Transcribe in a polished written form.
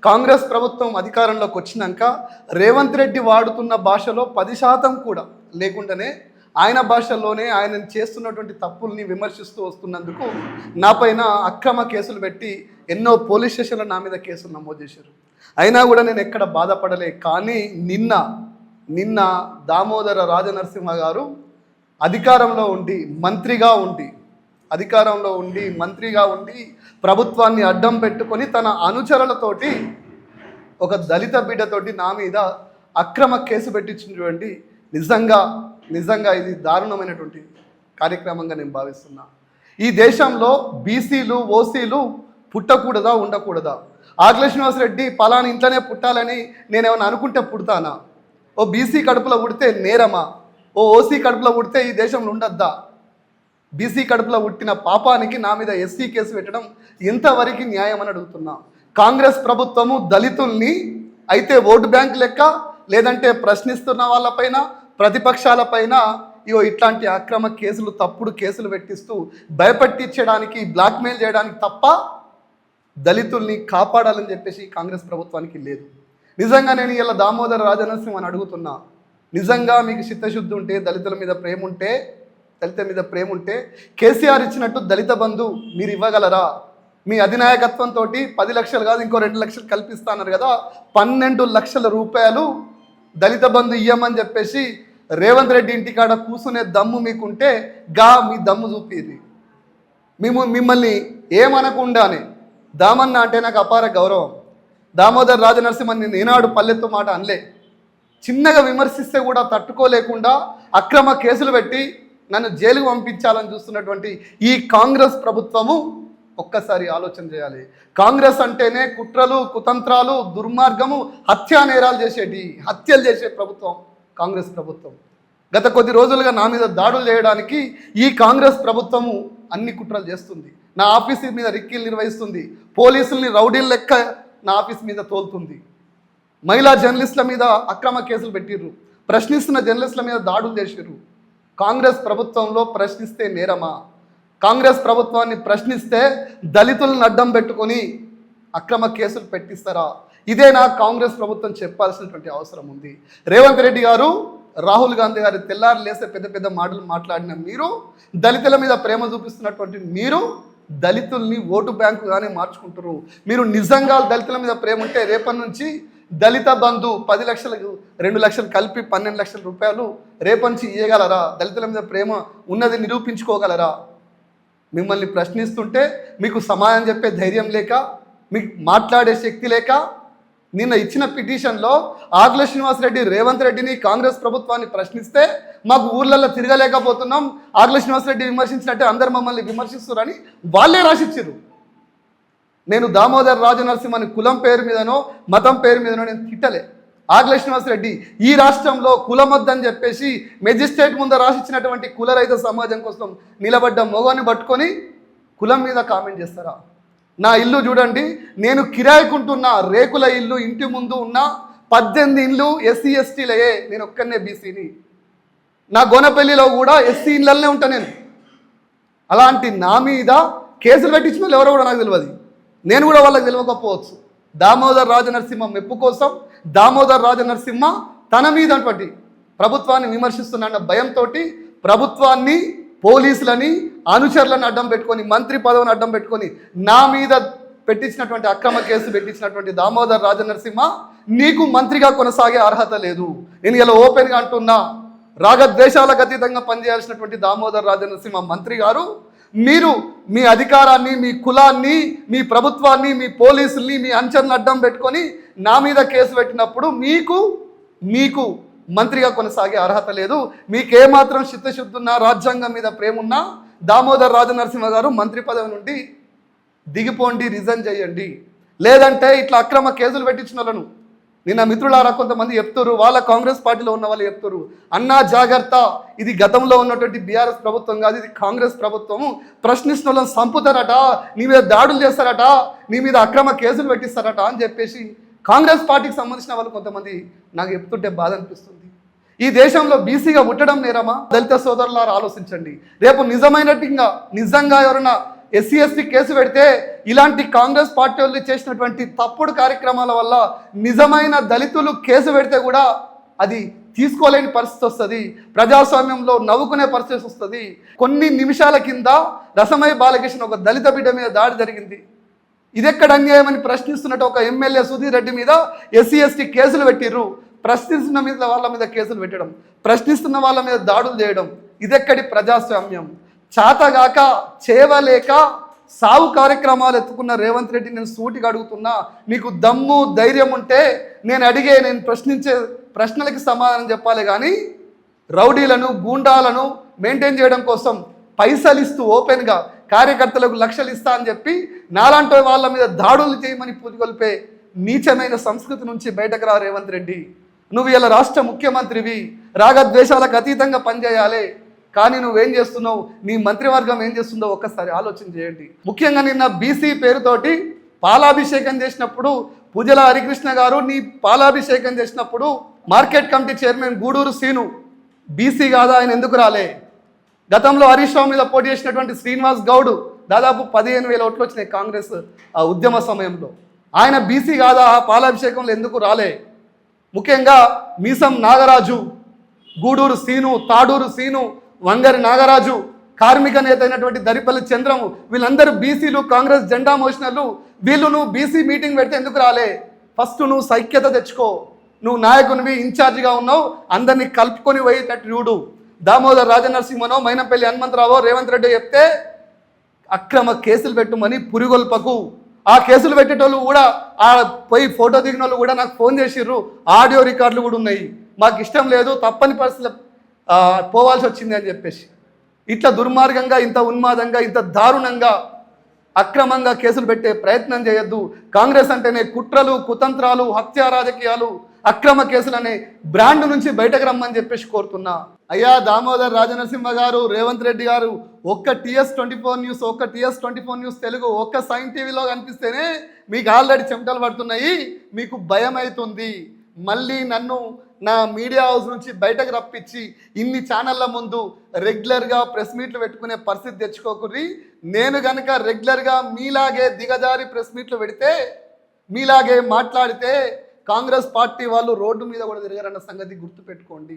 కాంగ్రెస్ ప్రభుత్వం అధికారంలోకి వచ్చినాక రేవంత్ రెడ్డి వాడుతున్న భాషలో 10% కూడా లేకుండానే ఆయన భాషల్లోనే ఆయన చేస్తున్నటువంటి తప్పుల్ని విమర్శిస్తూ వస్తున్నందుకు నాపైన అక్రమ కేసులు పెట్టి ఎన్నో పోలీస్ స్టేషన్లో నా మీద కేసులు నమోదు చేశారు. అయినా కూడా నేను ఎక్కడ బాధపడలే. కానీ నిన్న దామోదర రాజనరసింహ గారు అధికారంలో ఉండి మంత్రిగా ఉండి ప్రభుత్వాన్ని అడ్డం పెట్టుకొని తన అనుచరులతోటి ఒక దళిత బిడ్డతోటి నా మీద అక్రమ కేసు పెట్టించినటువంటి నిజంగా ఇది దారుణమైనటువంటి కార్యక్రమంగా నేను భావిస్తున్నా. ఈ దేశంలో బీసీలు ఓసీలు పుట్టకూడదా ఉండకూడదా? ఆకుల శ్రీనివాసరెడ్డి పలానా ఇంట్లోనే పుట్టాలని నేనేమైనా అనుకుంటే పుడతానా? ఓ బీసీ కడుపులో పుడితే నేరమా? ఓ ఓసీ కడుపులో పుడితే ఈ దేశంలో ఉండద్దా? బీసీ కడుపులో పుట్టిన పాపానికి నా మీద ఎస్సీ కేసు పెట్టడం ఎంతవరకు న్యాయం అని అడుగుతున్నా. కాంగ్రెస్ ప్రభుత్వము దళితుల్ని అయితే ఓటు బ్యాంక్ లెక్క, లేదంటే ప్రశ్నిస్తున్న వాళ్ళపైన, ప్రతిపక్షాలపైన ఇట్లాంటి అక్రమ కేసులు, తప్పుడు కేసులు పెట్టిస్తూ భయపట్టించడానికి, బ్లాక్మెయిల్ చేయడానికి తప్ప దళితుల్ని కాపాడాలని చెప్పేసి కాంగ్రెస్ ప్రభుత్వానికి లేదు. నిజంగా నేను ఇలా దామోదర రాజనరసింహ అని అడుగుతున్నా. నిజంగా మీకు చిత్తశుద్ధి ఉంటే, దళితుల మీద ప్రేమ ఉంటే కేసీఆర్ ఇచ్చినట్టు దళిత బంధు మీరు ఇవ్వగలరా? మీ అధినాయకత్వంతో 10 లక్షలు కాదు ఇంకో 2 లక్షలు కల్పిస్తాన్నారు కదా, 12 లక్షల రూపాయలు దళిత బంధు ఇయ్యమని చెప్పేసి రేవంత్ రెడ్డి ఇంటికాడ కూసునే దమ్ము మీకుంటే మీ దమ్ము చూపిది. మిమ్మల్ని ఏమనకుండానే దామన్న అంటే నాకు అపార గౌరవం. దామోదర్ రాజనరసింహని నేను ఏనాడు పల్లెత్తు మాట అనలే. చిన్నగా విమర్శిస్తే కూడా తట్టుకోలేకుండా అక్రమ కేసులు పెట్టి నన్ను జైలుకు పంపించాలని చూస్తున్నటువంటి ఈ కాంగ్రెస్ ప్రభుత్వము ఒక్కసారి ఆలోచన చేయాలి. కాంగ్రెస్ అంటేనే కుట్రలు, కుతంత్రాలు, దుర్మార్గము, హత్యలు చేసే ప్రభుత్వం కాంగ్రెస్ ప్రభుత్వం. గత కొద్ది రోజులుగా నా మీద దాడులు చేయడానికి ఈ కాంగ్రెస్ ప్రభుత్వము అన్ని కుట్రలు చేస్తుంది. నా ఆఫీస్ మీద రిక్కీలు నిర్వహిస్తుంది. పోలీసుల్ని రౌడీల లెక్క నా ఆఫీస్ మీద తోలుతుంది. మహిళా జర్నలిస్టుల మీద అక్రమ కేసులు పెట్టిర్రు. ప్రశ్నిస్తున్న జర్నలిస్టుల మీద దాడులు చేసిర్రు. కాంగ్రెస్ ప్రభుత్వంలో ప్రశ్నిస్తే నేరమా? కాంగ్రెస్ ప్రభుత్వాన్ని ప్రశ్నిస్తే దళితులను అడ్డం పెట్టుకొని అక్రమ కేసులు పెట్టిస్తారా? ఇదే నా కాంగ్రెస్ ప్రభుత్వం చెప్పాల్సినటువంటి అవసరం ఉంది. రేవంత్ రెడ్డి గారు, రాహుల్ గాంధీ గారు తెల్లారు లేస్తే పెద్ద మాటలు మాట్లాడిన మీరు, దళితుల మీద ప్రేమ చూపిస్తున్నటువంటి మీరు దళితుల్ని ఓటు బ్యాంకుగానే మార్చుకుంటారు. మీరు నిజంగా దళితుల మీద ప్రేమ ఉంటే రేపటి నుంచి దళిత బంధు 10 లక్షలకు 2 లక్షలు కలిపి 12 లక్షల రూపాయలు రేపటి నుంచి ఇవ్వగలరా? దళితుల మీద ప్రేమ ఉన్నది నిరూపించుకోగలరా? మిమ్మల్ని ప్రశ్నిస్తుంటే మీకు సమాధానం చెప్పే ధైర్యం లేక, మీకు మాట్లాడే శక్తి లేక, నిన్న ఇచ్చిన పిటిషన్లో ఆకుల శ్రీనివాసరెడ్డి రేవంత్ రెడ్డిని, కాంగ్రెస్ ప్రభుత్వాన్ని ప్రశ్నిస్తే మాకు ఊర్లలో తిరగలేకపోతున్నాం, ఆకుల శ్రీనివాసరెడ్డి విమర్శించినట్టే అందరు మమ్మల్ని విమర్శిస్తున్నారని వాళ్ళే రాసిచ్చారు. నేను దామోదర్ రాజనరసింహని కులం పేరు మీదనో మతం పేరు మీదనో నేను తిట్టలే. ఆకుల శ్రీనివాసరెడ్డి ఈ రాష్ట్రంలో కులమొద్దని చెప్పేసి మెజిస్ట్రేట్ ముందు రాసిచ్చినటువంటి కులరహిత సమాజం కోసం నిలబడ్డ మొగని పట్టుకొని కులం మీద కామెంట్ చేస్తారా? నా ఇల్లు చూడండి, నేను కిరాయికుంటున్న రేకుల ఇల్లు, ఇంటి ముందు ఉన్న 18 ఇల్లు ఎస్సీ ఎస్టీలయే, నేను ఒక్కనే బీసీని. నా గోనపల్లిలో కూడా ఎస్సీ ఇళ్ళనే ఉంటా నేను. అలాంటి నా మీద కేసులు పెట్టించిన వాళ్ళు ఎవరో కూడా నాకు తెలియదు. నేను కూడా వాళ్ళకి తెలియకపోవచ్చు. దామోదర్ రాజనరసింహ మెప్పు కోసం దామోదర్ రాజనరసింహ తన మీద ప్రభుత్వాన్ని విమర్శిస్తున్న భయంతో ప్రభుత్వాన్ని, పోలీసులని, అనుచరులను అడ్డం పెట్టుకొని, మంత్రి పదవిని అడ్డం పెట్టుకొని నా మీద పెట్టించినటువంటి అక్రమ కేసు పెట్టించినటువంటి దామోదర్ రాజనరసింహ నీకు మంత్రిగా కొనసాగే అర్హత లేదు. నేను ఇలా ఓపెన్గా అంటున్నా. రాగద్వేషాలకు అతీతంగా పనిచేయాల్సినటువంటి దామోదర్ రాజనరసింహ మంత్రి గారు, మీరు మీ అధికారాన్ని, మీ కులాన్ని, మీ ప్రభుత్వాన్ని, మీ పోలీసుల్ని, మీ అంచనలు అడ్డం పెట్టుకొని నా మీద కేసు పెట్టినప్పుడు మీకు మంత్రిగా కొనసాగే అర్హత లేదు. మీకేమాత్రం చిత్తశుద్ధి ఉన్నా, రాజ్యాంగం మీద ప్రేమ ఉన్నా దామోదర్ రాజనరసింహ గారు మంత్రి పదవి నుండి దిగిపోండి, రిజైన్ చేయండి. లేదంటే ఇట్లా అక్రమ కేసులు పెట్టించిన వాళ్ళను నిన్న మిత్రులారా కొంతమంది చెప్తారు, వాళ్ళ కాంగ్రెస్ పార్టీలో ఉన్న వాళ్ళు చెప్తారు, అన్నా జాగ్రత్త, ఇది గతంలో ఉన్నటువంటి బీఆర్ఎస్ ప్రభుత్వం కాదు, ఇది కాంగ్రెస్ ప్రభుత్వము, ప్రశ్నిస్తున్న వాళ్ళని చంపుతారట, నీ మీద దాడులు చేస్తారట, నీ మీద అక్రమ కేసులు పెట్టిస్తారట అని చెప్పేసి కాంగ్రెస్ పార్టీకి సంబంధించిన వాళ్ళు కొంతమంది నాకు చెప్తుంటే బాధ అనిపిస్తుంది. ఈ దేశంలో బీసీగా పుట్టడం నేరమా? దళిత సోదరులారా ఆలోచించండి. రేపు నిజంగా ఎవరైనా ఎస్సీ ఎస్టీ కేసు పెడితే ఇలాంటి కాంగ్రెస్ పార్టీ వాళ్ళు చేసినటువంటి తప్పుడు కార్యక్రమాల వల్ల నిజమైన దళితులు కేసు పెడితే కూడా అది తీసుకోలేని పరిస్థితి వస్తుంది, ప్రజాస్వామ్యంలో నవ్వుకునే పరిస్థితి వస్తుంది. కొన్ని నిమిషాల కింద రసమయ్య బాలకృష్ణ ఒక దళిత బిడ్డ మీద దాడి జరిగింది. ఇదెక్కడ అన్యాయం అని ప్రశ్నిస్తున్నట్టు ఒక ఎమ్మెల్యే సుధీర్ రెడ్డి మీద ఎస్సీ ఎస్టీ కేసులు పెట్టిర్రు. ప్రశ్నిస్తున్న మీద వాళ్ళ మీద కేసులు పెట్టడం, ప్రశ్నిస్తున్న వాళ్ళ మీద దాడులు చేయడం, ఇదెక్కడి ప్రజాస్వామ్యం? చాతగాక చేవలేక సాగు కార్యక్రమాలు ఎత్తుకున్న రేవంత్ రెడ్డి నేను సూటిగా అడుగుతున్నా, నీకు దమ్ము ధైర్యం ఉంటే నేను ప్రశ్నించే ప్రశ్నలకి సమాధానం చెప్పాలి, కానీ రౌడీలను గూండాలను మెయింటైన్ చేయడం కోసం పైసలు ఇస్తూ ఓపెన్గా కార్యకర్తలకు లక్షలు ఇస్తా అని చెప్పి నాలాంటి వాళ్ళ మీద దాడులు చేయమని పూజగొల్పే నీచమైన సంస్కృతి నుంచి బయటకు రా రేవంత్ రెడ్డి. నువ్వు ఇలా రాష్ట్ర ముఖ్యమంత్రివి, రాగద్వేషాలకు అతీతంగా పనిచేయాలి, కానీ నువ్వేం చేస్తున్నావు, నీ మంత్రివర్గం ఏం చేస్తుందో ఒక్కసారి ఆలోచన చేయండి. ముఖ్యంగా నిన్న బీసీ పేరుతోటి పాలాభిషేకం చేసినప్పుడు పూజల హరికృష్ణ గారు నీ పాలాభిషేకం చేసినప్పుడు market committee chairman Gudur Seenu BC కాదా, ఆయన ఎందుకు రాలే? గతంలో హరీష్ రావు మీద పోటీ చేసినటువంటి శ్రీనివాస్ గౌడ్ దాదాపు 15,000 ఓట్లు వచ్చినాయి కాంగ్రెస్ ఉద్యమ సమయంలో, ఆయన బీసీ కాదా, ఆ పాలాభిషేకంలో ఎందుకు రాలే? ముఖ్యంగా మీసం నాగరాజు, గూడూరు సీను, తాడూరు సీను, వంగరి నాగరాజు, కార్మిక నేత అయినటువంటి దరిపల్లి చంద్రము, వీళ్ళందరూ బీసీలు, కాంగ్రెస్ జెండా మోషనర్లు. వీళ్ళు నువ్వు బీసీ మీటింగ్ పెడితే ఎందుకు రాలే? ఫస్ట్ నువ్వు సైక్యత తెచ్చుకో, నువ్వు నాయకునివి, ఇన్ఛార్జిగా ఉన్నావు, అందరినీ కలుపుకొని పోయేటట్టు చూడు. దామోదర్ రాజనరసింహనో మైనంపల్లి హనుమంతరావో రేవంత్ రెడ్డి చెప్తే అక్రమ కేసులు పెట్టమని పురిగొల్పకు. ఆ కేసులు పెట్టేటోళ్ళు కూడా ఆ పోయి ఫోటో దిగిన వాళ్ళు కూడా నాకు ఫోన్ చేసిర్రు, ఆడియో రికార్డులు కూడా ఉన్నాయి, మాకు ఇష్టం లేదు, తప్పని పరిస్థితులు పోవాల్సి వచ్చింది అని చెప్పేసి. ఇట్లా దుర్మార్గంగా, ఇంత ఉన్మాదంగా, ఇంత దారుణంగా అక్రమంగా కేసులు పెట్టే ప్రయత్నం చేయొద్దు. కాంగ్రెస్ అంటేనే కుట్రలు, కుతంత్రాలు, హత్యా రాజకీయాలు, అక్రమ కేసులనే బ్రాండ్ నుంచి బయటకు రమ్మని చెప్పేసి కోరుతున్నా. అయ్యా దామోదర్ రాజనరసింహ గారు, రేవంత్ రెడ్డి గారు, ఒక్క TS24 న్యూస్, ఒక్క TS24 న్యూస్ తెలుగు, ఒక్క సైన్ టీవీలో కనిపిస్తేనే మీకు ఆల్రెడీ చెమటలు పడుతున్నాయి, మీకు భయం అవుతుంది. మళ్ళీ నన్ను నా మీడియా హౌస్ నుంచి బయటకు రప్పించి ఇన్ని ఛానళ్ళ ముందు రెగ్యులర్గా ప్రెస్ మీట్లు పెట్టుకునే పరిస్థితి తెచ్చుకోకుర్రి. నేను కనుక రెగ్యులర్గా మీలాగే దిగజారి ప్రెస్ మీట్లు పెడితే, మీలాగే మాట్లాడితే కాంగ్రెస్ పార్టీ వాళ్ళు రోడ్డు మీద కూడా తిరగరన్న సంగతి గుర్తుపెట్టుకోండి.